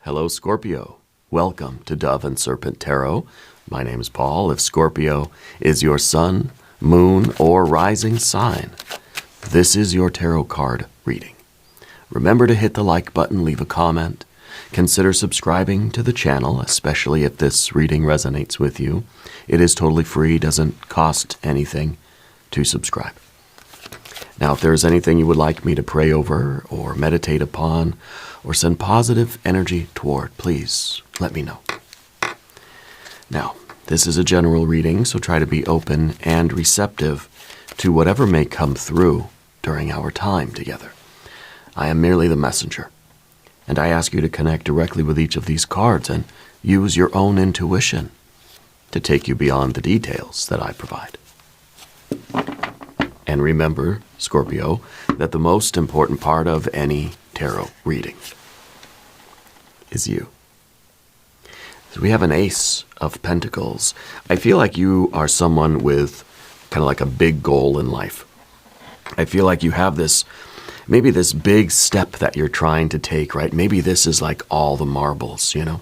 Hello, Scorpio. Welcome to Dove and Serpent Tarot. My name is Paul. If Scorpio is your sun, moon, or rising sign, this is your tarot card reading. Remember to hit the like button, leave a comment. Consider subscribing to the channel, especially if this reading resonates with you. It is totally free, doesn't cost anything to subscribe. Now, if there is anything you would like me to pray over or meditate upon or send positive energy toward, please let me know. Now, this is a general reading, so try to be open and receptive to whatever may come through during our time together. I am merely the messenger, and I ask you to connect directly with each of these cards and use your own intuition to take you beyond the details that I provide. And remember, Scorpio, that the most important part of any tarot reading is you. So we have an Ace of Pentacles. I feel like you are someone with kind of like a big goal in life. I feel like you have this, maybe this big step that you're trying to take, right? Maybe this is like all the marbles, you know?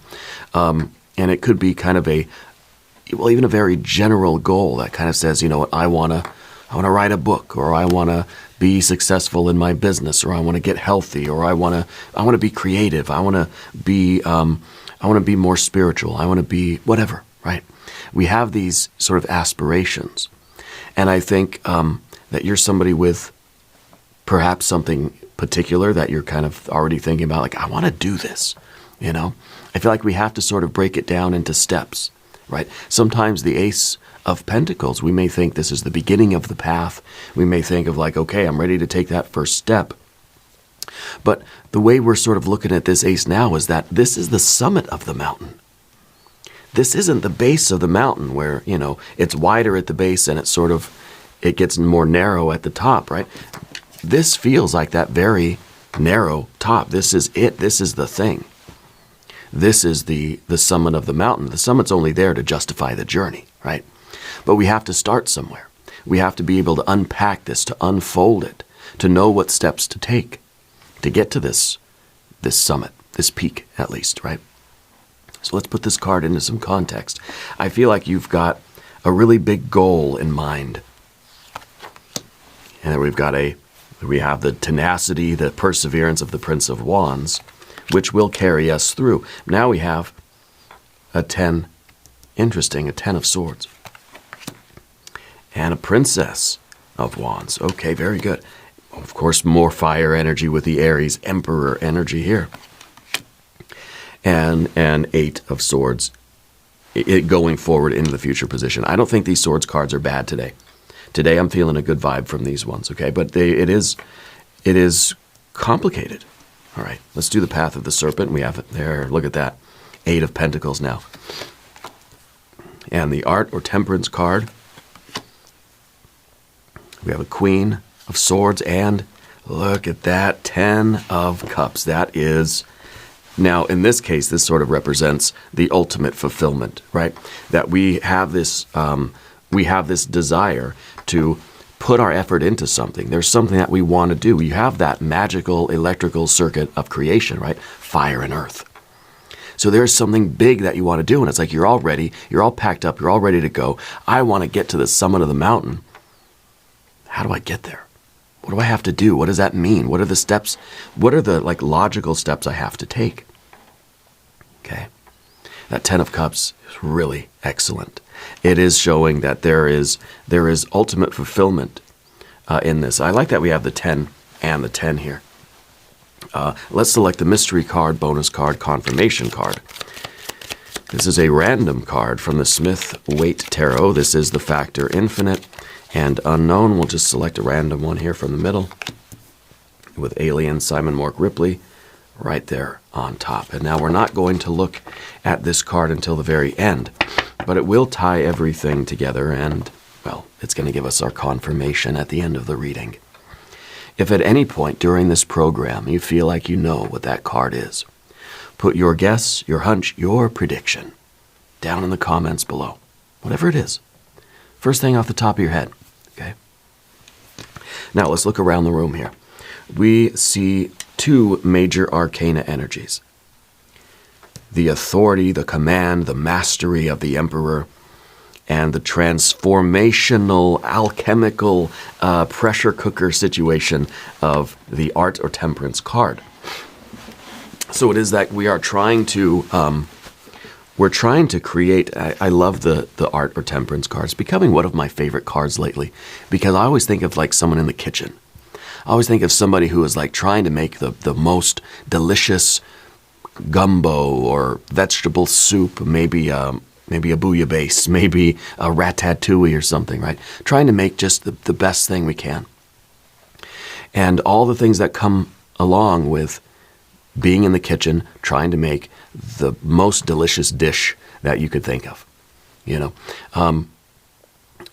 And it could be kind of even a very general goal that kind of says, you know what, I want to write a book, or I want to be successful in my business, or I want to get healthy, or I want to be creative. I want to be more spiritual. I want to be whatever, right? We have these sort of aspirations. And I think that you're somebody with perhaps something particular that you're kind of already thinking about, like, I want to do this, you know? I feel like we have to sort of break it down into steps, right? Sometimes the Ace of Pentacles, we may think this is the beginning of the path. We may think of like, okay, I'm ready to take that first step. But the way we're sort of looking at this Ace now is that this is the summit of the mountain. This isn't the base of the mountain where, you know, it's wider at the base and it gets more narrow at the top, right? This feels like that very narrow top. This is it. This is the thing. This is the summit of the mountain. The summit's only there to justify the journey, right? But we have to start somewhere. We have to be able to unpack this, to unfold it, to know what steps to take to get to this summit, this peak at least, right? So let's put this card into some context. I feel like you've got a really big goal in mind. And then we have the tenacity, the perseverance of the Prince of Wands, which will carry us through. Now we have a 10, interesting, a 10 of Swords. And a Princess of Wands. Okay, very good. Of course, more fire energy with the Aries Emperor energy here. And an 8 of Swords, it going forward into the future position. I don't think these Swords cards are bad today. Today I'm feeling a good vibe from these ones, okay? But it is complicated. All right, let's do the Path of the Serpent. We have it there. Look at that. 8 of Pentacles now. And the Art or Temperance card. We have a Queen of Swords, and look at that, 10 of Cups. That is, now in this case, this sort of represents the ultimate fulfillment, right? That we have this desire to put our effort into something. There's something that we want to do. We have that magical electrical circuit of creation, right? Fire and earth. So there's something big that you want to do, and it's like you're all ready, you're all packed up, you're all ready to go. I want to get to the summit of the mountain. How do I get there? What do I have to do? What does that mean? What are the steps? What are the logical steps I have to take? Okay. That 10 of Cups is really excellent. It is showing that there is ultimate fulfillment in this. I like that we have the 10 and the 10 here. Let's select the mystery card, bonus card, confirmation card. This is a random card from the Smith-Waite Tarot. This is the Factor Infinite and Unknown. We'll just select a random one here from the middle with Alien Simon Mork Ripley right there on top. And now we're not going to look at this card until the very end, but it will tie everything together and, well, it's going to give us our confirmation at the end of the reading. If at any point during this program you feel like you know what that card is, put your guess, your hunch, your prediction down in the comments below. Whatever it is. First thing off the top of your head, okay? Now let's look around the room here. We see two major arcana energies. the authority, the command, the mastery of the emperor, and the transformational, alchemical pressure cooker situation of the art or temperance card. So it is that we are trying to, we're trying to create, I love the art or temperance cards. It's becoming one of my favorite cards lately, because I always think of like someone in the kitchen. I always think of somebody who is like trying to make the most delicious gumbo or vegetable soup, maybe a bouillabaisse, maybe a ratatouille or something, right? Trying to make just the best thing we can. And all the things that come along with being in the kitchen, trying to make the most delicious dish that you could think of, you know.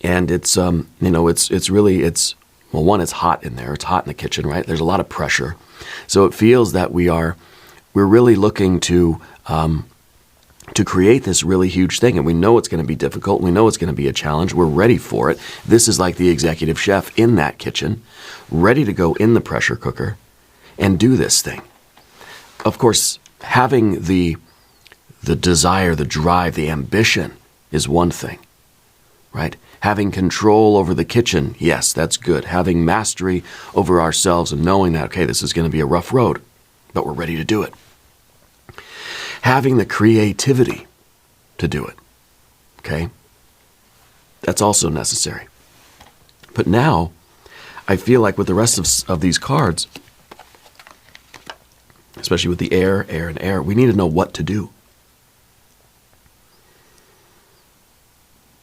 And it's, you know, it's really, well, one, it's hot in there. It's hot in the kitchen, right? There's a lot of pressure. So it feels that we're really looking to create this really huge thing. And we know it's going to be difficult. We know it's going to be a challenge. We're ready for it. This is like the executive chef in that kitchen, ready to go in the pressure cooker and do this thing. Of course, having the desire, the drive, the ambition is one thing, right? Having control over the kitchen, yes, that's good. Having mastery over ourselves and knowing that, okay, this is going to be a rough road, but we're ready to do it. Having the creativity to do it, okay? That's also necessary. But now, I feel like with the rest of these cards, especially with the air, and air, we need to know what to do.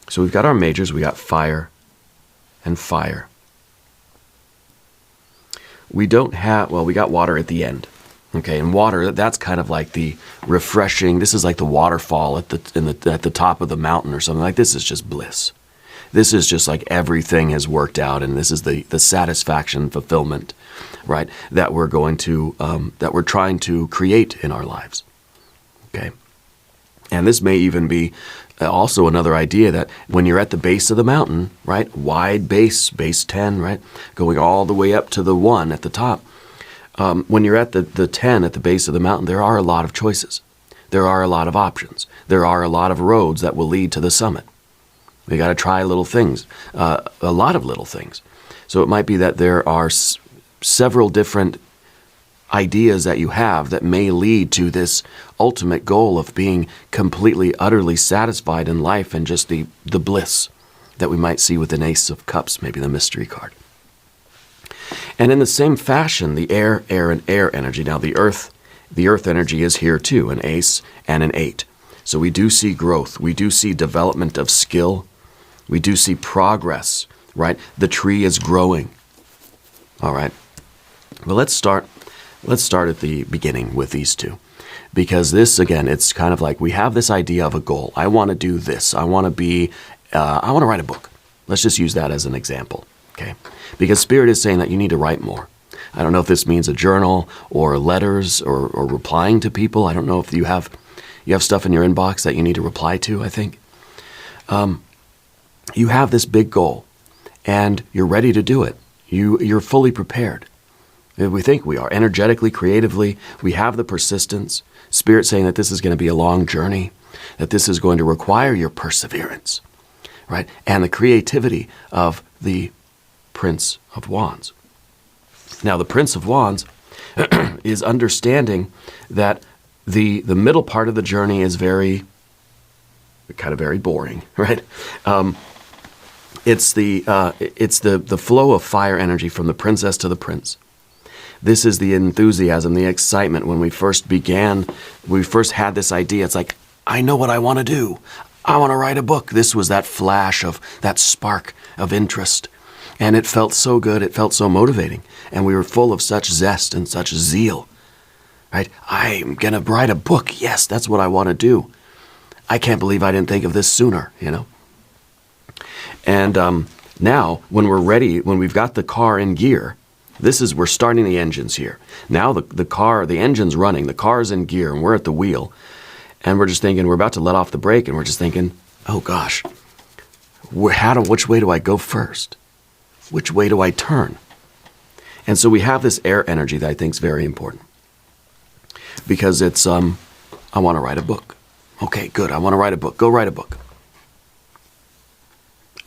So we've got our majors, we got fire and fire. We don't have, well, we got water at the end. Okay, and water, that's kind of like the refreshing, this is like the waterfall at the top of the mountain or something. Like, this is just bliss. This is just like everything has worked out, and this is the satisfaction, fulfillment, right, that we're going to, that we're trying to create in our lives. Okay, and this may even be also another idea that when you're at the base of the mountain, right, wide base 10, right, going all the way up to the 1 at the top, when you're at the 10 at the base of the mountain, there are a lot of choices. There are a lot of options. There are a lot of roads that will lead to the summit. We got to try little things, a lot of little things. So it might be that there are several different ideas that you have that may lead to this ultimate goal of being completely, utterly satisfied in life and just the bliss that we might see with an Ace of Cups, maybe the mystery card. And in the same fashion, the air, and air energy. Now the earth energy is here too, an Ace and an 8. So we do see growth. We do see development of skill. We do see progress, right? The tree is growing. All right. Well, let's start at the beginning with these two. Because this, again, it's kind of like we have this idea of a goal. I want to do this. I want to write a book. Let's just use that as an example, okay? Because Spirit is saying that you need to write more. I don't know if this means a journal or letters or replying to people. I don't know if you have stuff in your inbox that you need to reply to, I think. You have this big goal, and you're ready to do it. You're fully prepared. We think we are. Energetically, creatively, we have the persistence. Spirit saying that this is going to be a long journey, that this is going to require your perseverance, right? And the creativity of the Prince of Wands. Now, the Prince of Wands is understanding that the middle part of the journey is very boring, right? It's the flow of fire energy from the princess to the prince. This is the enthusiasm, the excitement when we first had this idea. It's like, I know what I want to do. I want to write a book. This was that flash of that spark of interest. And it felt so good. It felt so motivating. And we were full of such zest and such zeal, right? I'm going to write a book. Yes, that's what I want to do. I can't believe I didn't think of this sooner, you know? And now, when we're ready, when we've got the car in gear, we're starting the engines here. Now the engine's running, the car's in gear, and we're at the wheel. And we're just thinking, we're about to let off the brake, and we're just thinking, oh gosh, which way do I go first? Which way do I turn? And so we have this air energy that I think is very important. Because it's I want to write a book. Okay, good. I want to write a book. Go write a book.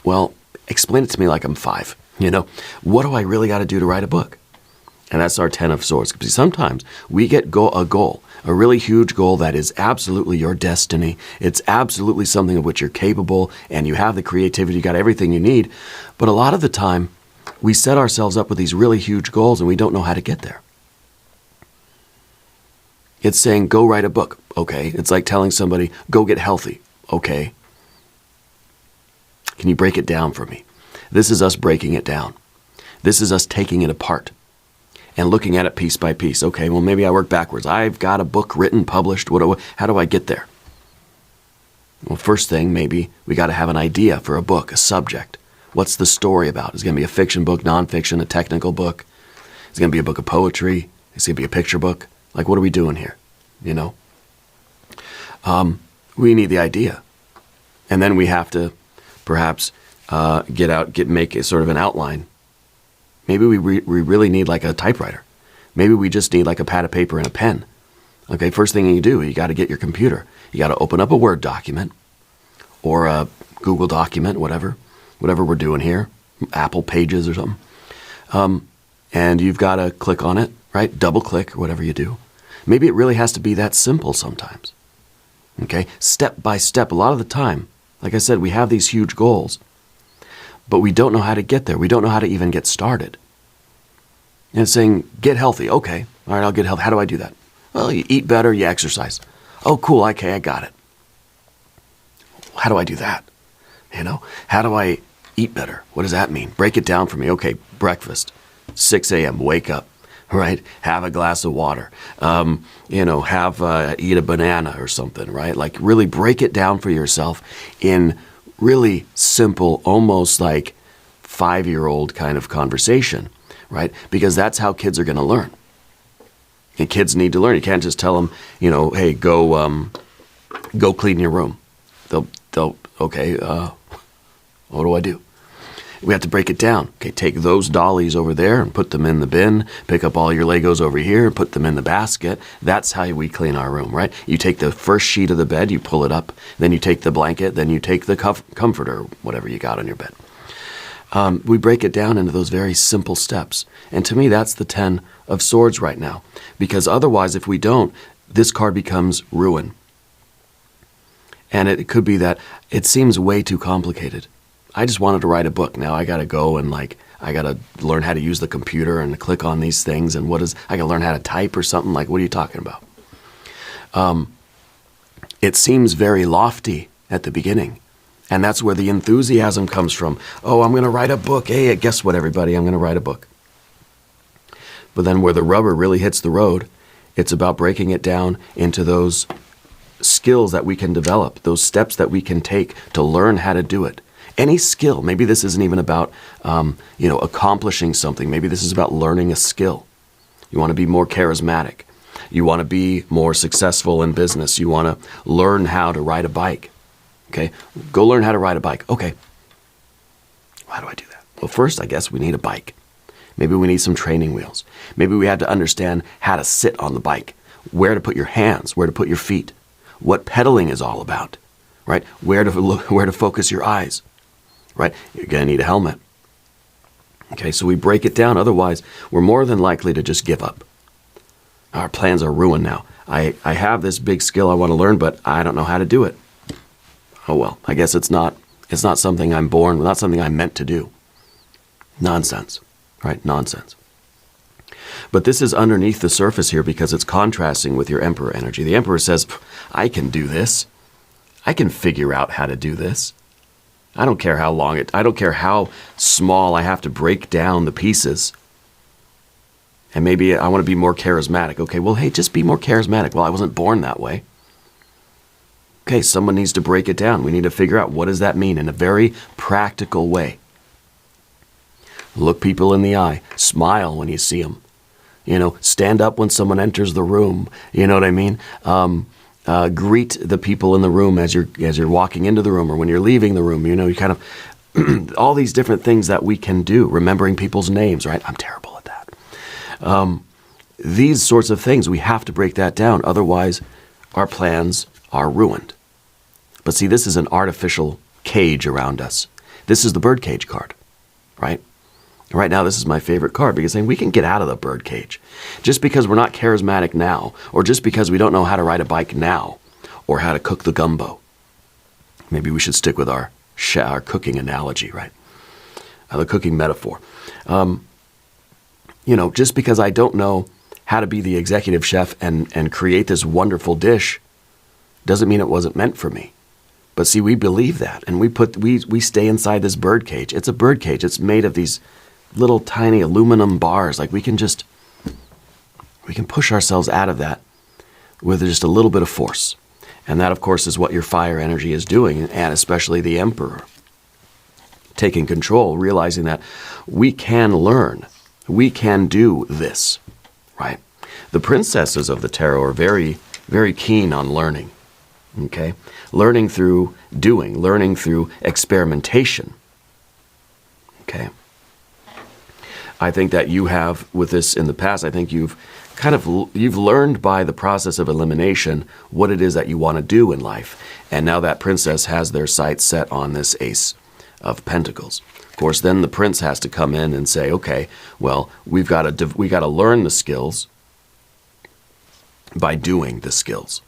Well, explain it to me like I'm 5. What do I really got to do to write a book? And that's our 10 of Swords. Because sometimes we get a goal, a really huge goal that is absolutely your destiny. It's absolutely something of which you're capable, and you have the creativity, you got everything you need. But a lot of the time, we set ourselves up with these really huge goals, and we don't know how to get there. It's saying, go write a book. Okay. It's like telling somebody, go get healthy. Okay. Can you break it down for me? This is us breaking it down. This is us taking it apart and looking at it piece by piece. Okay, well, maybe I work backwards. I've got a book written, published. How do I get there? Well, first thing, maybe we got to have an idea for a book, a subject. What's the story about? Is it going to be a fiction book, nonfiction, a technical book? Is it going to be a book of poetry? Is it going to be a picture book? Like, what are we doing here? We need the idea. And then we have to perhaps make a sort of an outline. Maybe we really need like a typewriter. Maybe we just need like a pad of paper and a pen. Okay, first thing you do, you got to get your computer. You got to open up a Word document or a Google document, whatever we're doing here, Apple Pages or something. And you've got to click on it, right? Double click or whatever you do. Maybe it really has to be that simple sometimes. Okay, step by step. A lot of the time, like I said, we have these huge goals, but we don't know how to get there. We don't know how to even get started. And it's saying, get healthy. Okay, all right, I'll get healthy. How do I do that? Well, you eat better, you exercise. Oh, cool, okay, I got it. How do I do that? How do I eat better? What does that mean? Break it down for me. Okay, breakfast, 6 a.m., wake up, right? Have a glass of water. Eat a banana or something, right? Like really break it down for yourself in really simple, almost like 5-year-old kind of conversation, right? Because that's how kids are going to learn. And kids need to learn. You can't just tell them, hey, go clean your room. They'll okay, what do I do? We have to break it down. Okay, take those dollies over there and put them in the bin. Pick up all your Legos over here and put them in the basket. That's how we clean our room, right? You take the first sheet of the bed, you pull it up. Then you take the blanket. Then you take the comforter, whatever you got on your bed. We break it down into those very simple steps. And to me, that's the 10 of Swords right now. Because otherwise, if we don't, this card becomes ruin. And it could be that it seems way too complicated. I just wanted to write a book. Now I got to go and I got to learn how to use the computer and click on these things. And I got to learn how to type or something. Like, what are you talking about? It seems very lofty at the beginning. And that's where the enthusiasm comes from. Oh, I'm going to write a book. Hey, guess what, everybody? I'm going to write a book. But then where the rubber really hits the road, it's about breaking it down into those skills that we can develop, those steps that we can take to learn how to do it. Any skill. Maybe this isn't even about, accomplishing something. Maybe this is about learning a skill. You want to be more charismatic. You want to be more successful in business. You want to learn how to ride a bike. Okay, go learn how to ride a bike. Okay, how do I do that? Well, first, I guess we need a bike. Maybe we need some training wheels. Maybe we have to understand how to sit on the bike, where to put your hands, where to put your feet, what pedaling is all about, right? Where to focus your eyes, right? You're going to need a helmet. Okay, so we break it down. Otherwise, we're more than likely to just give up. Our plans are ruined now. I have this big skill I want to learn, but I don't know how to do it. Oh well, I guess it's not something I'm born with, not something I'm meant to do. Nonsense, right? Nonsense. But this is underneath the surface here because it's contrasting with your Emperor energy. The Emperor says, I can do this. I can figure out how to do this. I don't care how long I don't care how small I have to break down the pieces. And maybe I want to be more charismatic. Okay, well, hey, just be more charismatic. Well, I wasn't born that way. Okay, someone needs to break it down. We need to figure out what does that mean in a very practical way. Look people in the eye. Smile when you see them. Stand up when someone enters the room. You know what I mean? Greet the people in the room as you're walking into the room or when you're leaving the room. You kind of all these different things that we can do. Remembering people's names, right? I'm terrible at that. These sorts of things, we have to break that down. Otherwise, our plans are ruined. But see, this is an artificial cage around us. This is the birdcage card, right? Right now, this is my favorite card because saying we can get out of the birdcage. Just because we're not charismatic now, or just because we don't know how to ride a bike now, or how to cook the gumbo. Maybe we should stick with our cooking analogy, right? The cooking metaphor. Just because I don't know how to be the executive chef and create this wonderful dish doesn't mean it wasn't meant for me. But see, we believe that, and we stay inside this bird cage. It's a bird cage. It's made of these little tiny aluminum bars. Like we can push ourselves out of that with just a little bit of force. And that, of course, is what your fire energy is doing, and especially the Emperor. Taking control, realizing that we can learn. We can do this, right? The princesses of the tarot are very, very keen on learning, okay? Learning through doing, learning through experimentation, okay? I think that you have, with this in the past, I think you've learned by the process of elimination what it is that you want to do in life. And now that princess has their sights set on this Ace of Pentacles. Of course, then the prince has to come in and say, okay, well, we got to learn the skills by doing the skills.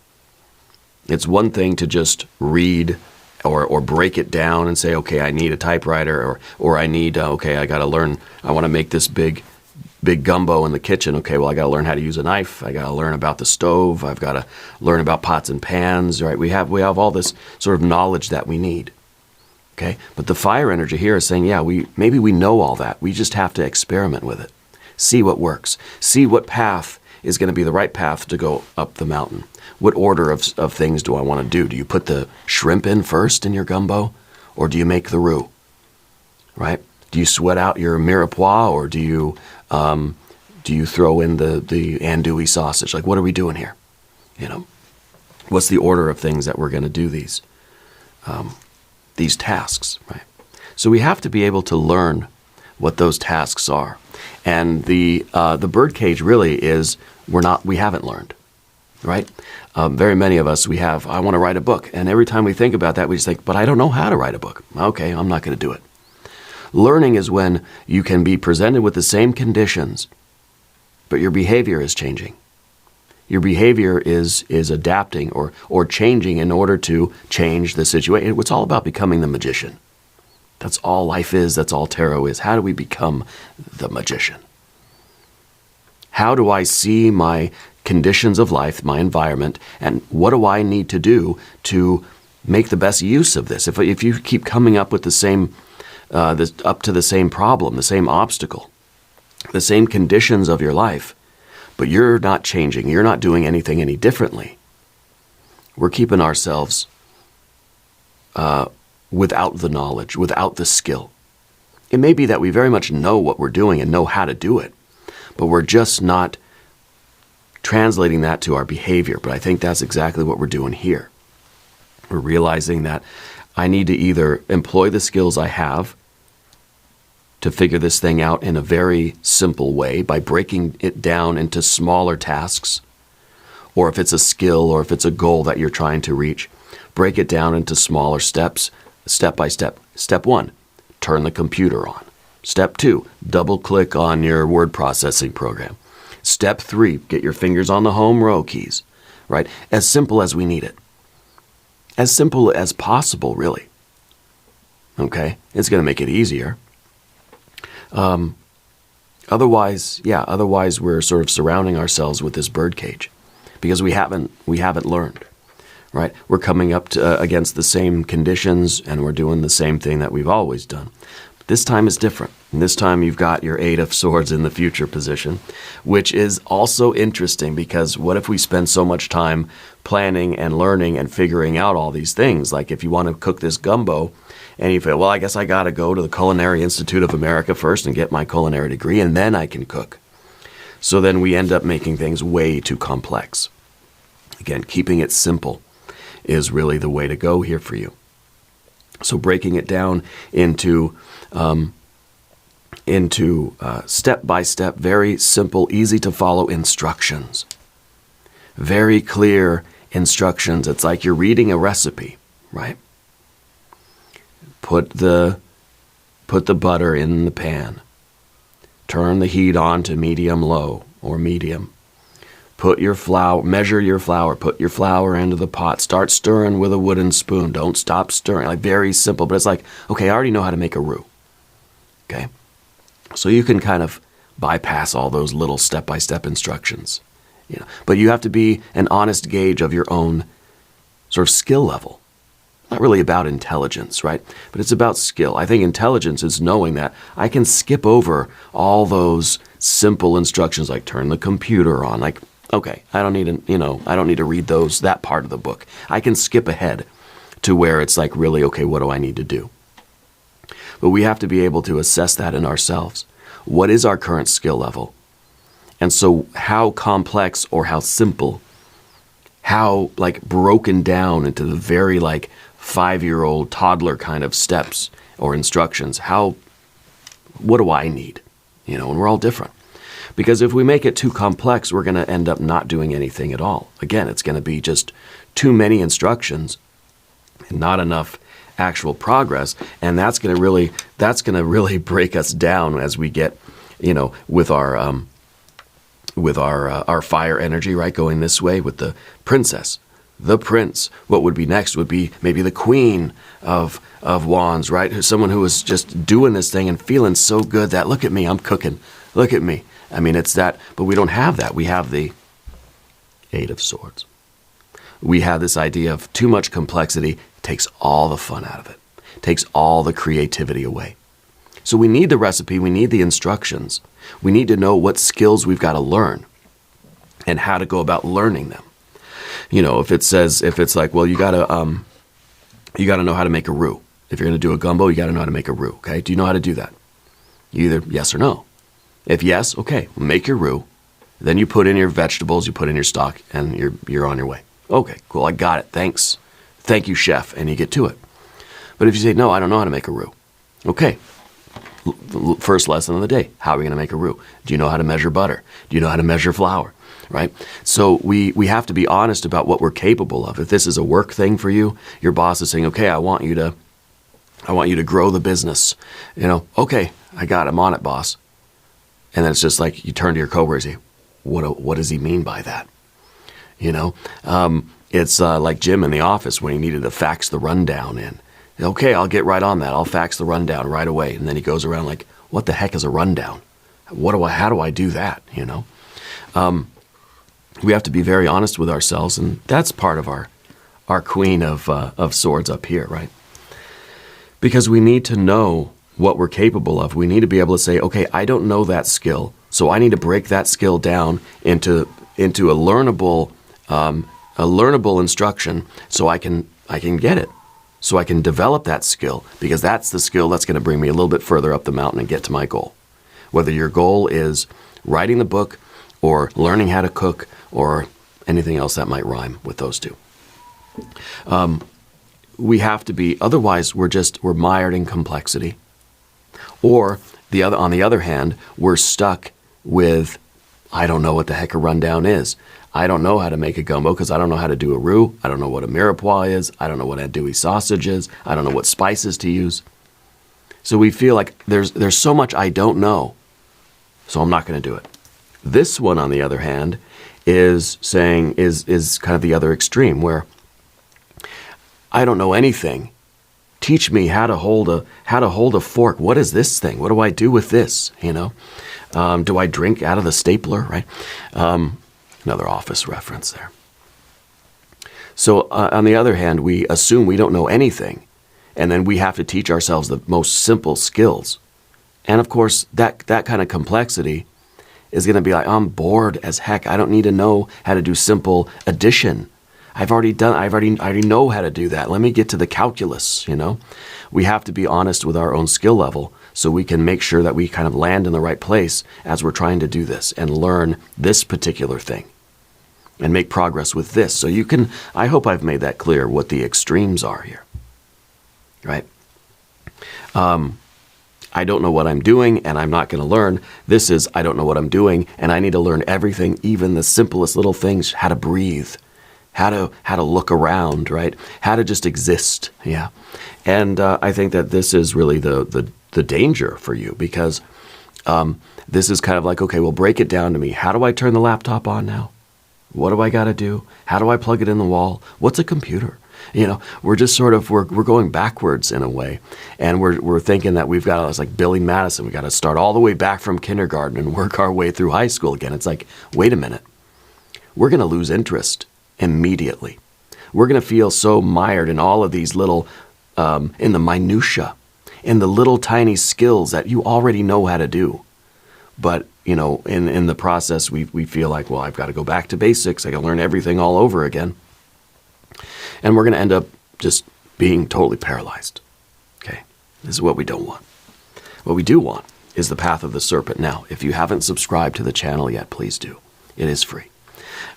It's one thing to just read or break it down and say, okay, I need a typewriter, or I need, I got to learn, I want to make this big gumbo in the kitchen. Okay, well, I got to learn how to use a knife. I got to learn about the stove. I've got to learn about pots and pans, right? We have all this sort of knowledge that we need. Okay, but the fire energy here is saying, maybe we know all that. We just have to experiment with it. See what works. See what path is going to be the right path to go up the mountain. What order of things do I want to do? Do you put the shrimp in first in your gumbo, or do you make the roux? Right? Do you sweat out your mirepoix, or do you throw in the andouille sausage? Like, what are we doing here? What's the order of things that we're going to do these tasks, right? So we have to be able to learn what those tasks are. And the birdcage really is we haven't learned, right? Very many of us, I want to write a book. And every time we think about that, we just think, but I don't know how to write a book. Okay, I'm not going to do it. Learning is when you can be presented with the same conditions, but your behavior is changing. Your behavior is adapting or changing in order to change the situation. It's all about becoming the magician. That's all life is. That's all tarot is. How do we become the magician? How do I see my conditions of life, my environment, and what do I need to do to make the best use of this? If you keep coming up with the same, up to the same problem, the same obstacle, the same conditions of your life, but you're not changing, you're not doing anything any differently, we're keeping ourselves without the knowledge, without the skill. It may be that we very much know what we're doing and know how to do it, but we're just not translating that to our behavior. But I think that's exactly what we're doing here. We're realizing that I need to either employ the skills I have to figure this thing out in a very simple way by breaking it down into smaller tasks, or if it's a skill or if it's a goal that you're trying to reach, break it down into smaller steps, step by step. Step 1, turn the computer on. Step 2, double click on your word processing program. Step 3, get your fingers on the home row keys, right? As simple as we need it. As simple as possible, really. Okay? It's going to make it easier. Otherwise we're sort of surrounding ourselves with this birdcage because we haven't learned, right? We're coming up against the same conditions and we're doing the same thing that we've always done. But this time is different. And this time you've got your 8 of Swords in the future position, which is also interesting because what if we spend so much time planning and learning and figuring out all these things? Like if you want to cook this gumbo, and you feel, well, I guess I got to go to the Culinary Institute of America first and get my culinary degree, and then I can cook. So then we end up making things way too complex. Again, keeping it simple is really the way to go here for you. So breaking it down into step-by-step, very simple, easy to follow instructions. Very clear instructions. It's like you're reading a recipe, right? Put the butter in the pan. Turn the heat on to medium-low or medium. Put your flour, measure your flour, put your flour into the pot. Start stirring with a wooden spoon. Don't stop stirring. Like, very simple, but it's like, okay, I already know how to make a roux. Okay? So you can kind of bypass all those little step-by-step instructions. You know, but you have to be an honest gauge of your own sort of skill level. Not really about intelligence, right? But it's about skill. I think intelligence is knowing that I can skip over all those simple instructions like turn the computer on. Like, okay, I don't need to read that part of the book. I can skip ahead to where it's like, really, okay, what do I need to do? But we have to be able to assess that in ourselves. What is our current skill level? And so how complex or how simple, how like broken down into the very like 5-year-old toddler kind of steps or instructions, what do I need? You know, and we're all different. Because if we make it too complex, we're going to end up not doing anything at all. Again, it's going to be just too many instructions and not enough actual progress. And that's going to really break us down as we get, you know, with our fire energy, right? Going this way with the princess, the prince. What would be next would be maybe the queen of wands, right? Someone who is just doing this thing and feeling so good that, look at me, I'm cooking. Look at me. I mean, it's that, but we don't have that. We have the 8 of Swords. We have this idea of too much complexity takes all the fun out of it, takes all the creativity away. So we need the recipe, we need the instructions. We need to know what skills we've got to learn and how to go about learning them. You know, if it's like, well, you got to know how to make a roux. If you're going to do a gumbo, you got to know how to make a roux, okay? Do you know how to do that? Either yes or no. If yes, okay, make your roux. Then you put in your vegetables, you put in your stock, and you're on your way. Okay, cool, I got it, thanks. Thank you, chef, and you get to it. But if you say, no, I don't know how to make a roux. Okay, first lesson of the day, how are we going to make a roux? Do you know how to measure butter? Do you know how to measure flour? Right? So we have to be honest about what we're capable of. If this is a work thing for you, your boss is saying, okay, I want you to grow the business. You know, okay, I got it, I'm on it, boss. And then it's just like you turn to your coworker and say, what does he mean by that? You know, it's like Jim in the office when he needed to fax the rundown in. Okay, I'll get right on that. I'll fax the rundown right away. And then he goes around like, what the heck is a rundown? How do I do that? You know, we have to be very honest with ourselves, and that's part of our queen of swords up here, right? Because we need to know what we're capable of. We need to be able to say, okay, I don't know that skill, so I need to break that skill down into a learnable instruction, so I can get it, so I can develop that skill, because that's the skill that's going to bring me a little bit further up the mountain and get to my goal. Whether your goal is writing the book or learning how to cook or anything else that might rhyme with those two. We have to be, otherwise we're mired in complexity. Or on the other hand, we're stuck with, I don't know what the heck a rundown is. I don't know how to make a gumbo because I don't know how to do a roux. I don't know what a mirepoix is. I don't know what andouille sausage is. I don't know what spices to use. So we feel like there's so much I don't know, so I'm not going to do it. This one, on the other hand, is saying is kind of the other extreme, where I don't know anything. Teach me how to hold a fork. What is this thing? What do I do with this? You know, do I drink out of the stapler? Right. Another Office reference there. So on the other hand, we assume we don't know anything, and then we have to teach ourselves the most simple skills. And of course, that kind of complexity is going to be like, I'm bored as heck. I don't need to know how to do simple addition. I already know how to do that. Let me get to the calculus, you know. We have to be honest with our own skill level so we can make sure that we kind of land in the right place as we're trying to do this and learn this particular thing and make progress with this. So you can, I hope I've made that clear what the extremes are here, right? I don't know what I'm doing and I'm not going to learn. This is, I don't know what I'm doing and I need to learn everything, even the simplest little things, how to breathe, how to look around, right? How to just exist, yeah. And I think that this is really the danger for you, because this is kind of like, okay, well, break it down to me. How do I turn the laptop on now? What do I got to do? How do I plug it in the wall? What's a computer? You know, we're just sort of, we're going backwards in a way. And we're thinking that we've got to, it's like Billy Madison, we got to start all the way back from kindergarten and work our way through high school again. It's like, wait a minute. We're going to lose interest immediately. We're going to feel so mired in all of these little, in the minutia, in the little tiny skills that you already know how to do. But, you know, in the process, we feel like, well, I've got to go back to basics. I got to learn everything all over again. And we're going to end up just being totally paralyzed. Okay? This is what we don't want. What we do want is the path of the serpent. Now, if you haven't subscribed to the channel yet, please do. It is free.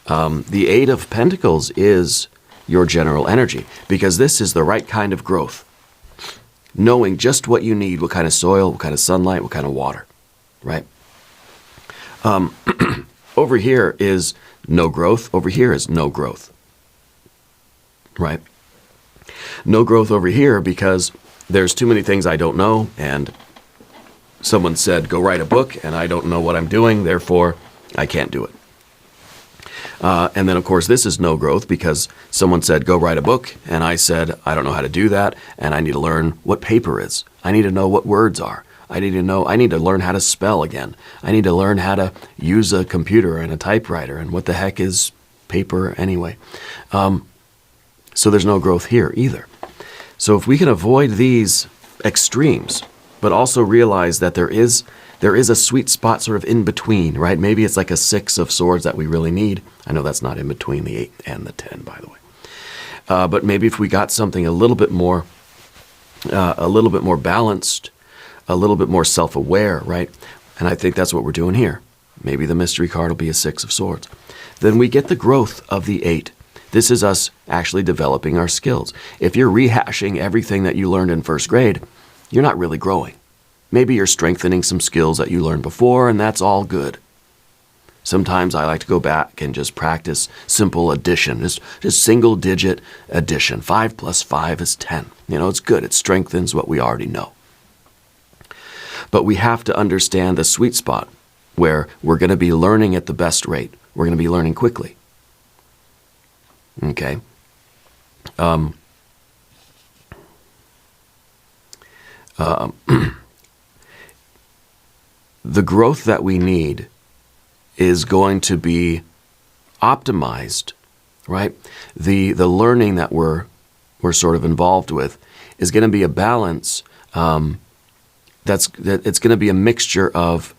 The Eight of Pentacles is your general energy, because this is the right kind of growth. Knowing just what you need, what kind of soil, what kind of sunlight, what kind of water, right? Over here is no growth. Over here is no growth, right? No growth over here because there's too many things I don't know, and someone said, go write a book, and I don't know what I'm doing, therefore I can't do it. And then, of course, this is no growth because someone said, go write a book, and I said, I don't know how to do that, and I need to learn what paper is. I need to know what words are. I need to learn how to spell again. I need to learn how to use a computer and a typewriter, and what the heck is paper anyway. So there's no growth here either. So if we can avoid these extremes, but also realize that there is a sweet spot sort of in between, right? Maybe it's like a 6 of swords that we really need. I know that's not in between the 8 and the 10, by the way. But maybe if we got something a little bit more balanced, a little bit more self-aware, right? And I think that's what we're doing here. Maybe the mystery card will be a 6 of swords. Then we get the growth of the 8. This is us actually developing our skills. If you're rehashing everything that you learned in first grade, you're not really growing. Maybe you're strengthening some skills that you learned before, and that's all good. Sometimes I like to go back and just practice simple addition, just single-digit addition. 5 plus 5 is 10. You know, it's good. It strengthens what we already know. But we have to understand the sweet spot where we're going to be learning at the best rate. We're going to be learning quickly. Okay? The growth that we need is going to be optimized, right? The learning that we're sort of involved with is going to be a balance. It's going to be a mixture of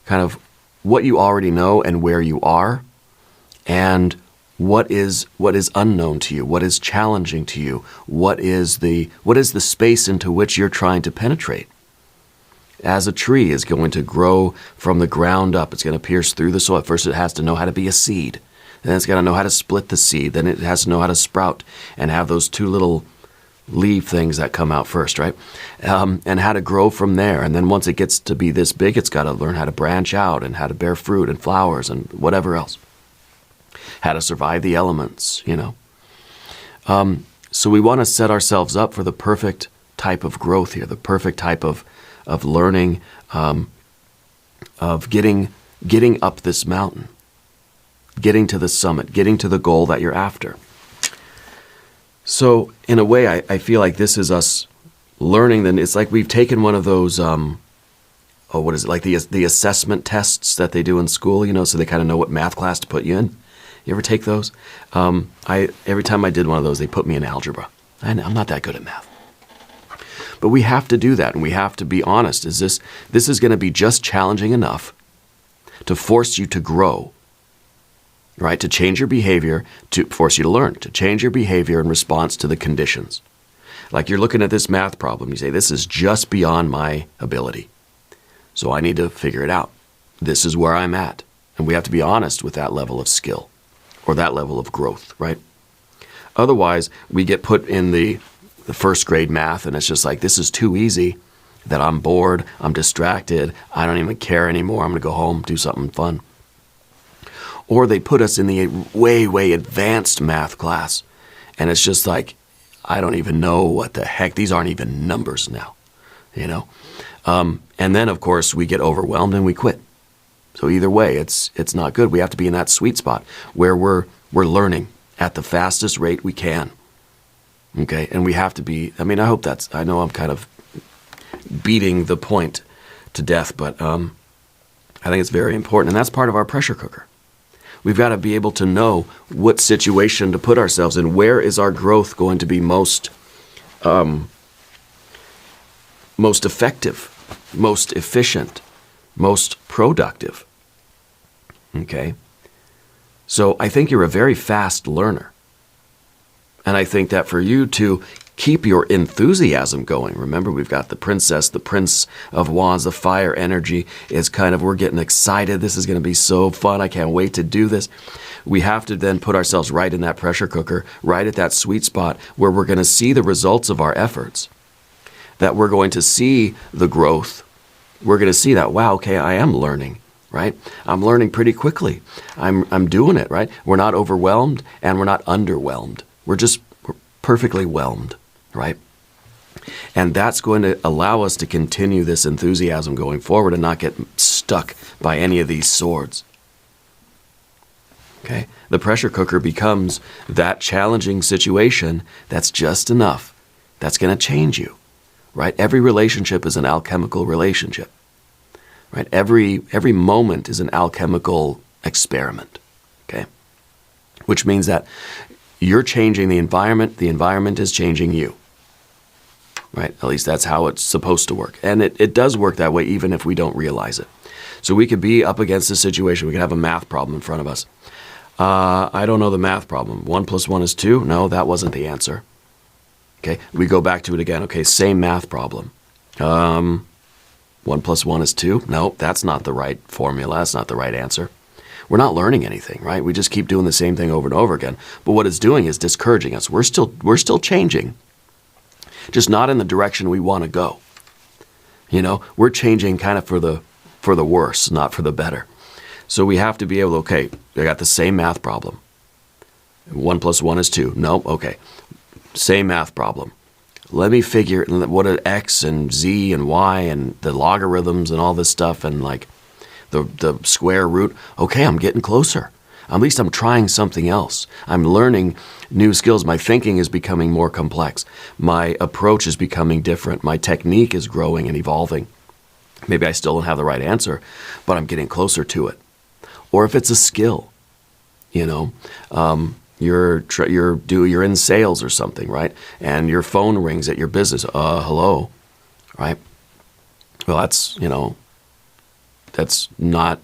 kind of what you already know and where you are, and what is unknown to you, what is challenging to you, what is the space into which you're trying to penetrate. As a tree is going to grow from the ground up, it's going to pierce through the soil. First, it has to know how to be a seed. Then it's got to know how to split the seed. Then it has to know how to sprout and have those 2 little leaf things that come out first, right? And how to grow from there. And then once it gets to be this big, it's got to learn how to branch out and how to bear fruit and flowers and whatever else. How to survive the elements, you know. So we want to set ourselves up for the perfect type of growth here, the perfect type of learning, of getting up this mountain, getting to the summit, getting to the goal that you're after. So in a way, I feel like this is us learning. Then it's like we've taken one of those, what is it, like the assessment tests that they do in school, you know, so they kind of know what math class to put you in. You ever take those? Every time I did one of those, they put me in algebra. I'm not that good at math. But we have to do that, and we have to be honest. This is going to be just challenging enough to force you to grow, right? To change your behavior, to force you to learn, to change your behavior in response to the conditions. Like you're looking at this math problem, you say, this is just beyond my ability. So I need to figure it out. This is where I'm at. And we have to be honest with that level of skill or that level of growth, right? Otherwise, we get put in the first grade math, and it's just like, this is too easy, that I'm bored, I'm distracted, I don't even care anymore, I'm going to go home, do something fun. Or they put us in the way, way advanced math class. And it's just like, I don't even know what the heck. These aren't even numbers now, you know? And then, of course, we get overwhelmed and we quit. So either way, it's not good. We have to be in that sweet spot where we're learning at the fastest rate we can. Okay? And we have to be, I mean, I hope I know I'm kind of beating the point to death, but I think it's very important. And that's part of our pressure cooker. We've got to be able to know what situation to put ourselves in. Where is our growth going to be most effective, most efficient, most productive? Okay? So I think you're a very fast learner. And I think that for you to keep your enthusiasm going, remember we've got the princess, the prince of wands, the fire energy is kind of, we're getting excited. This is going to be so fun. I can't wait to do this. We have to then put ourselves right in that pressure cooker, right at that sweet spot where we're going to see the results of our efforts, that we're going to see the growth. We're going to see that, wow, okay, I am learning, right? I'm learning pretty quickly. I'm doing it, right? We're not overwhelmed and we're not underwhelmed. We're perfectly whelmed, right? And that's going to allow us to continue this enthusiasm going forward and not get stuck by any of these swords. Okay? The pressure cooker becomes that challenging situation that's just enough. That's going to change you, right? Every relationship is an alchemical relationship, right? Every moment is an alchemical experiment, okay? Which means that you're changing the environment is changing you, right? At least that's how it's supposed to work. And it does work that way even if we don't realize it. So we could be up against a situation. We could have a math problem in front of us. I don't know the math problem. 1 + 1 is 2? No, that wasn't the answer. Okay, we go back to it again. Okay, same math problem. 1 + 1 is 2? No, that's not the right formula. That's not the right answer. We're not learning anything, right? We just keep doing the same thing over and over again. But what it's doing is discouraging us. We're still changing, just not in the direction we want to go. You know, we're changing kind of for the worse, not for the better. So we have to be able to, okay, I got the same math problem. 1 + 1 is 2. No, okay. Same math problem. Let me figure what are X and Z and Y and the logarithms and all this stuff and like the square root. Okay, I'm getting closer. At least I'm trying something else. I'm learning new skills. My thinking is becoming more complex. My approach is becoming different. My technique is growing and evolving. Maybe I still don't have the right answer, but I'm getting closer to it. Or if it's a skill, you know, you're in sales or something, right? And your phone rings at your business. Hello, right? Well, that's not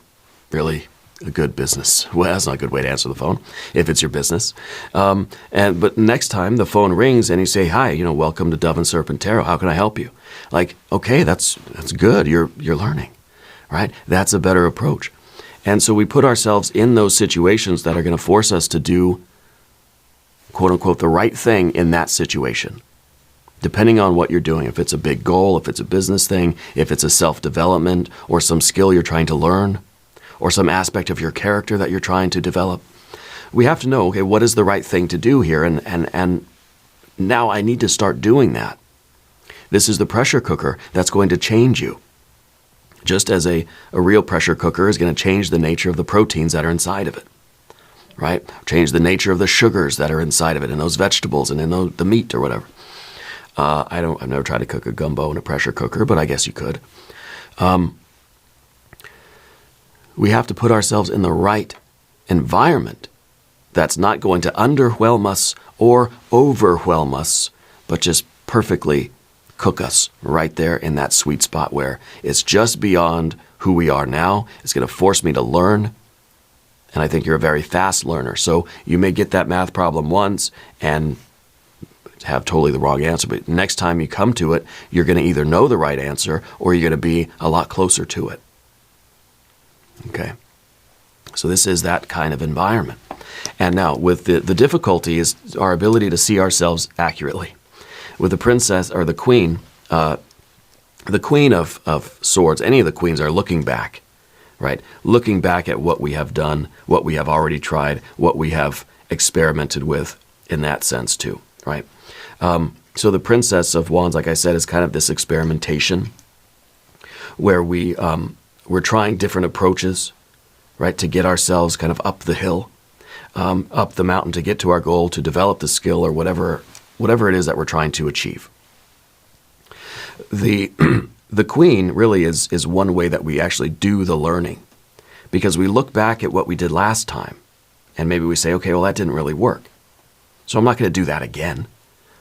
really a good business. Well, that's not a good way to answer the phone if it's your business. But next time the phone rings and you say, "Hi, welcome to Dove and Serpent Tarot. How can I help you?" Like, okay, that's good. You're learning, right? That's a better approach. And so we put ourselves in those situations that are going to force us to do, quote unquote, the right thing in that situation. Depending on what you're doing, if it's a big goal, if it's a business thing, if it's a self-development or some skill you're trying to learn, or some aspect of your character that you're trying to develop, we have to know, okay, what is the right thing to do here? And now I need to start doing that. This is the pressure cooker that's going to change you. Just as a real pressure cooker is going to change the nature of the proteins that are inside of it, right? Change the nature of the sugars that are inside of it, in those vegetables and in the meat or whatever. I've never tried to cook a gumbo in a pressure cooker, but I guess you could. We have to put ourselves in the right environment that's not going to underwhelm us or overwhelm us, but just perfectly cook us right there in that sweet spot where it's just beyond who we are now. It's going to force me to learn. And I think you're a very fast learner. So you may get that math problem once and have totally the wrong answer. But next time you come to it, you're going to either know the right answer or you're going to be a lot closer to it. Okay. So this is that kind of environment. And now with the difficulty is our ability to see ourselves accurately. With the princess or the queen of swords, any of the queens are looking back. right? Looking back at what we have done, what we have already tried, what we have experimented with in that sense too, right? So the Princess of Wands, like I said, is kind of this experimentation where we're trying different approaches, right, to get ourselves kind of up the hill, up the mountain to get to our goal, to develop the skill or whatever it is that we're trying to achieve. The Queen really is one way that we actually do the learning, because we look back at what we did last time and maybe we say, okay, well, that didn't really work, so I'm not going to do that again.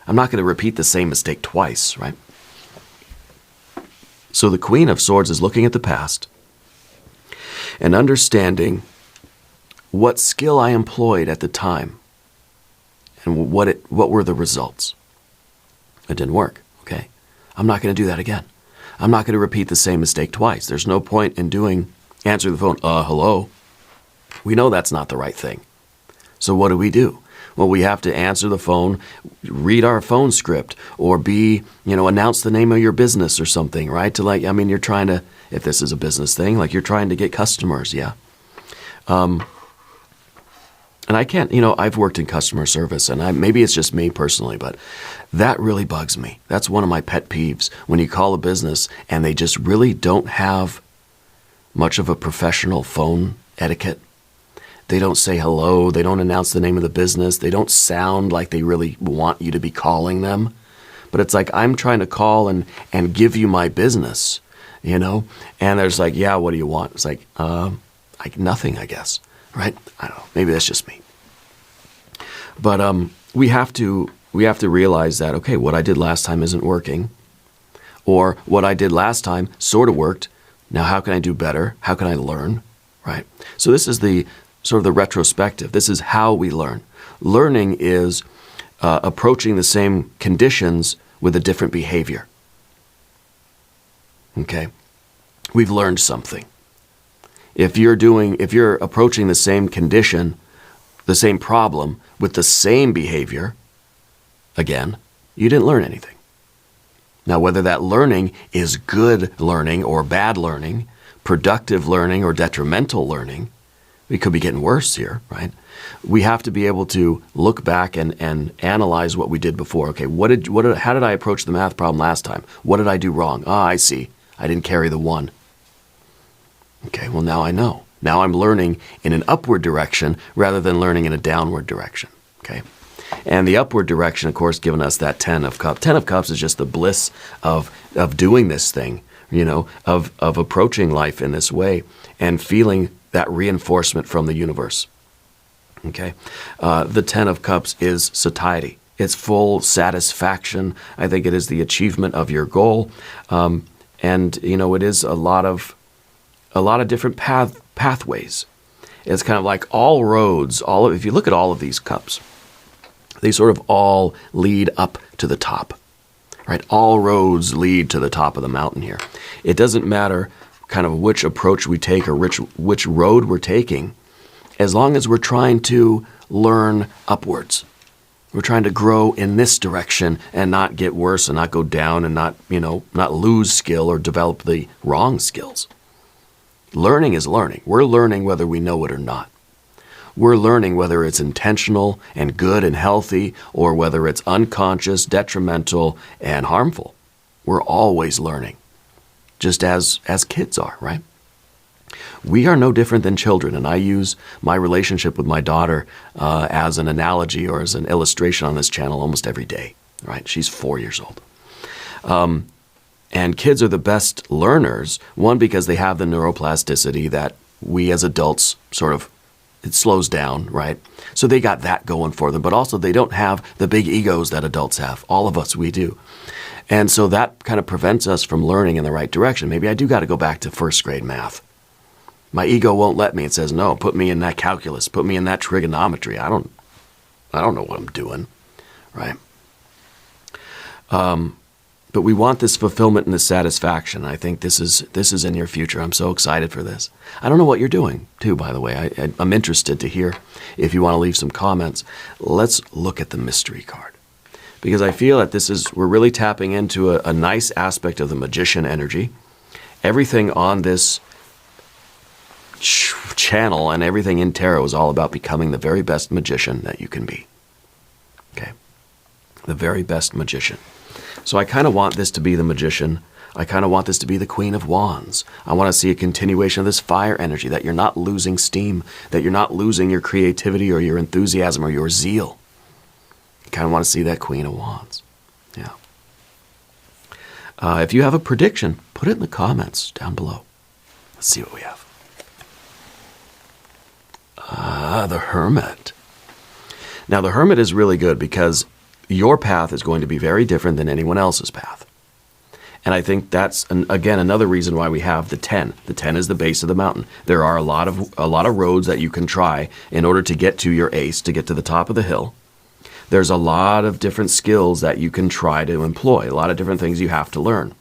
I'm not going to repeat the same mistake twice, right? So the Queen of Swords is looking at the past and understanding what skill I employed at the time and what were the results. It didn't work, okay? I'm not going to do that again. I'm not going to repeat the same mistake twice. There's no point in answering the phone, hello. We know that's not the right thing. So what do? Well, we have to answer the phone, read our phone script, or announce the name of your business or something, right? You're trying to, if this is a business thing, you're trying to get customers, yeah. And I can't, I've worked in customer service, and maybe it's just me personally, but that really bugs me. That's one of my pet peeves, when you call a business and they just really don't have much of a professional phone etiquette. They don't say hello. They don't announce the name of the business. They don't sound like they really want you to be calling them. But it's like, I'm trying to call and give you my business, And there's yeah, what do you want? It's nothing, I guess, right? I don't know. Maybe that's just me. But we have to realize that, okay, what I did last time isn't working. Or what I did last time sort of worked. Now, how can I do better? How can I learn, right? So this is the sort of the retrospective. This is how we learn. Learning is approaching the same conditions with a different behavior. Okay? We've learned something. If you're approaching the same condition, the same problem with the same behavior, again, you didn't learn anything. Now, whether that learning is good learning or bad learning, productive learning or detrimental learning, we could be getting worse here, right? We have to be able to look back and analyze what we did before. Okay, how did I approach the math problem last time? What did I do wrong? I see. I didn't carry the 1. Okay, well, now I know. Now I'm learning in an upward direction rather than learning in a downward direction, okay? And the upward direction, of course, giving us that 10 of Cups. 10 of Cups is just the bliss of doing this thing, of approaching life in this way and feeling that reinforcement from the universe. Okay? The 10 of Cups is satiety. It's full satisfaction. I think it is the achievement of your goal. And it is a lot of different pathways. It's kind of like all roads, if you look at all of these cups, they sort of all lead up to the top, right? All roads lead to the top of the mountain here. It doesn't matter kind of which approach we take or which road we're taking, as long as we're trying to learn upwards. We're trying to grow in this direction and not get worse and not go down and not lose skill or develop the wrong skills. Learning is learning. We're learning whether we know it or not. We're learning whether it's intentional and good and healthy or whether it's unconscious, detrimental, and harmful. We're always learning, just as kids are, right? We are no different than children, and I use my relationship with my daughter as an analogy or as an illustration on this channel almost every day, right? She's 4 years old. And kids are the best learners, one, because they have the neuroplasticity that we as adults it slows down, right? So they got that going for them, but also they don't have the big egos that adults have. All of us, we do. And so that kind of prevents us from learning in the right direction. Maybe I do got to go back to first grade math. My ego won't let me. It says, no, put me in that calculus, put me in that trigonometry. I don't know what I'm doing, right? But we want this fulfillment and this satisfaction. I think this is in your future. I'm so excited for this. I don't know what you're doing, too, by the way. I'm interested to hear if you want to leave some comments. Let's look at the mystery card, because I feel that we're really tapping into a nice aspect of the magician energy. Everything on this channel and everything in tarot is all about becoming the very best magician that you can be. Okay? The very best magician. So I kind of want this to be the magician. I kind of want this to be the Queen of Wands. I want to see a continuation of this fire energy, that you're not losing steam, that you're not losing your creativity or your enthusiasm or your zeal. I kind of want to see that Queen of Wands. Yeah. If you have a prediction, put it in the comments down below. Let's see what we have. The Hermit. Now, the Hermit is really good because your path is going to be very different than anyone else's path. And I think that's, again, another reason why we have the 10. The 10 is the base of the mountain. There are a lot of roads that you can try in order to get to your ace, to get to the top of the hill. There's a lot of different skills that you can try to employ, a lot of different things you have to learn.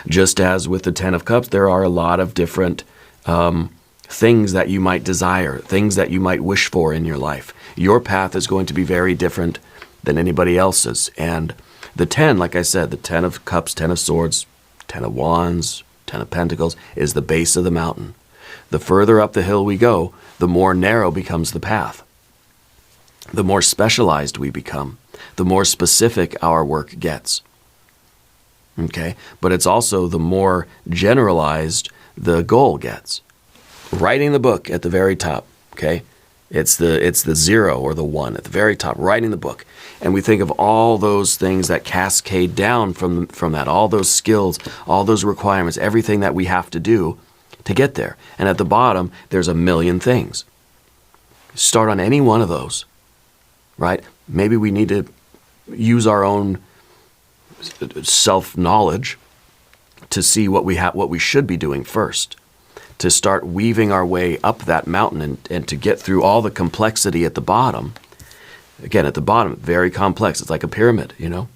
Just as with the 10 of Cups, there are a lot of different things that you might desire, things that you might wish for in your life. Your path is going to be very different than anybody else's. And the 10, like I said, the 10 of Cups, 10 of Swords, 10 of Wands, 10 of Pentacles is the base of the mountain. The further up the hill we go, the more narrow becomes the path. The more specialized we become, the more specific our work gets. Okay? But it's also the more generalized the goal gets. Writing the book at the very top, okay? It's the 0 or the 1 at the very top, writing the book. And we think of all those things that cascade down from that, all those skills, all those requirements, everything that we have to do to get there. And at the bottom, there's a million things. Start on any one of those, right? Maybe we need to use our own self-knowledge to see what we should be doing first, to start weaving our way up that mountain and to get through all the complexity at the bottom. Again, at the bottom, very complex. It's like a pyramid, you know?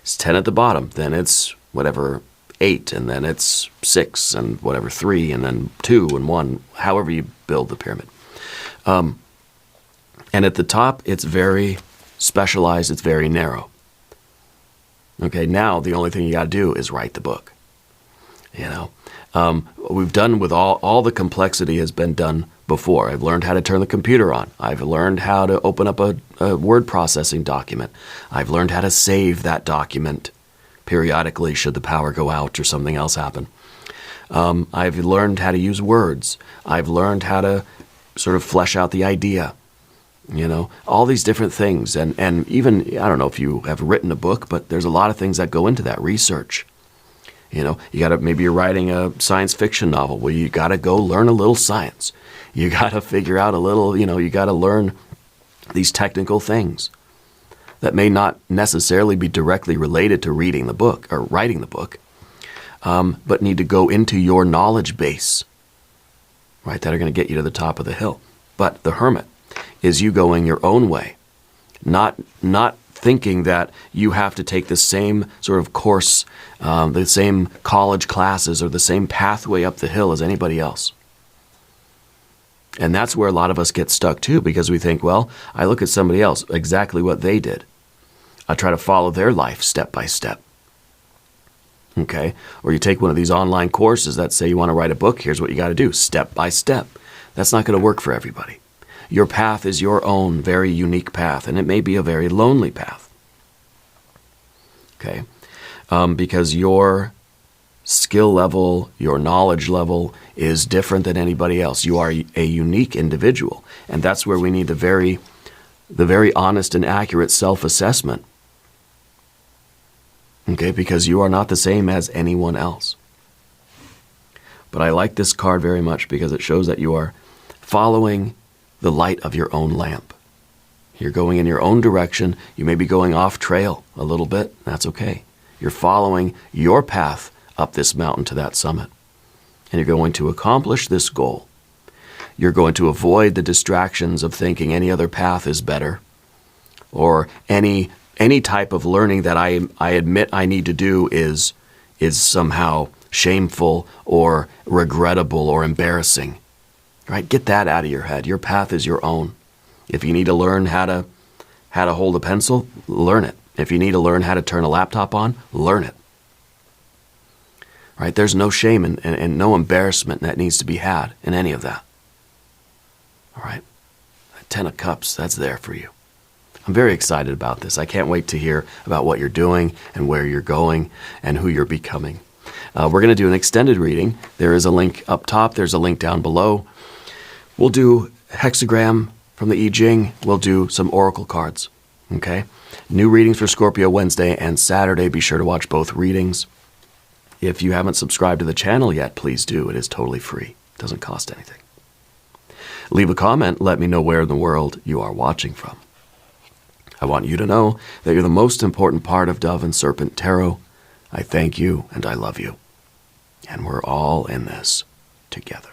It's 10 at the bottom, then it's whatever, 8, and then it's 6, and whatever, 3, and then 2, and 1, however you build the pyramid. And at the top, it's very specialized, it's very narrow. Okay, now the only thing you got to do is write the book. You know, we've done with all the complexity has been done before. I've learned how to turn the computer on. I've learned how to open up a word processing document. I've learned how to save that document periodically should the power go out or something else happen. I've learned how to use words. I've learned how to sort of flesh out the idea. You know, all these different things. And even, I don't know if you have written a book, but there's a lot of things that go into that research. You know, maybe you're writing a science fiction novel. Well, you got to go learn a little science. You got to figure out a little, you got to learn these technical things that may not necessarily be directly related to reading the book or writing the book, but need to go into your knowledge base, right, that are going to get you to the top of the hill. But the Hermit is you going your own way, not thinking that you have to take the same sort of course, the same college classes or the same pathway up the hill as anybody else. And that's where a lot of us get stuck too, because we think, well, I look at somebody else, exactly what they did. I try to follow their life step by step. Okay? Or you take one of these online courses that say you want to write a book, here's what you got to do, step by step. That's not going to work for everybody. Your path is your own very unique path, and it may be a very lonely path. Okay? Because your skill level, your knowledge level is different than anybody else. You are a unique individual, and that's where we need the very honest and accurate self-assessment. Okay? Because you are not the same as anyone else. But I like this card very much because it shows that you are following the light of your own lamp. You're going in your own direction. You may be going off trail a little bit. That's okay. You're following your path up this mountain to that summit. And you're going to accomplish this goal. You're going to avoid the distractions of thinking any other path is better, or any type of learning that I admit I need to do is somehow shameful or regrettable or embarrassing. Right? Get that out of your head. Your path is your own. If you need to learn how to hold a pencil, learn it. If you need to learn how to turn a laptop on, learn it. right? There's no shame and no embarrassment that needs to be had in any of that. All right? That 10 of Cups, that's there for you. I'm very excited about this. I can't wait to hear about what you're doing and where you're going and who you're becoming. We're going to do an extended reading. There is a link up top. There's a link down below. We'll do hexagram from the I Ching. We'll do some oracle cards. Okay? New readings for Scorpio Wednesday and Saturday. Be sure to watch both readings. If you haven't subscribed to the channel yet, please do. It is totally free. It doesn't cost anything. Leave a comment. Let me know where in the world you are watching from. I want you to know that you're the most important part of Dove and Serpent Tarot. I thank you and I love you. And we're all in this together.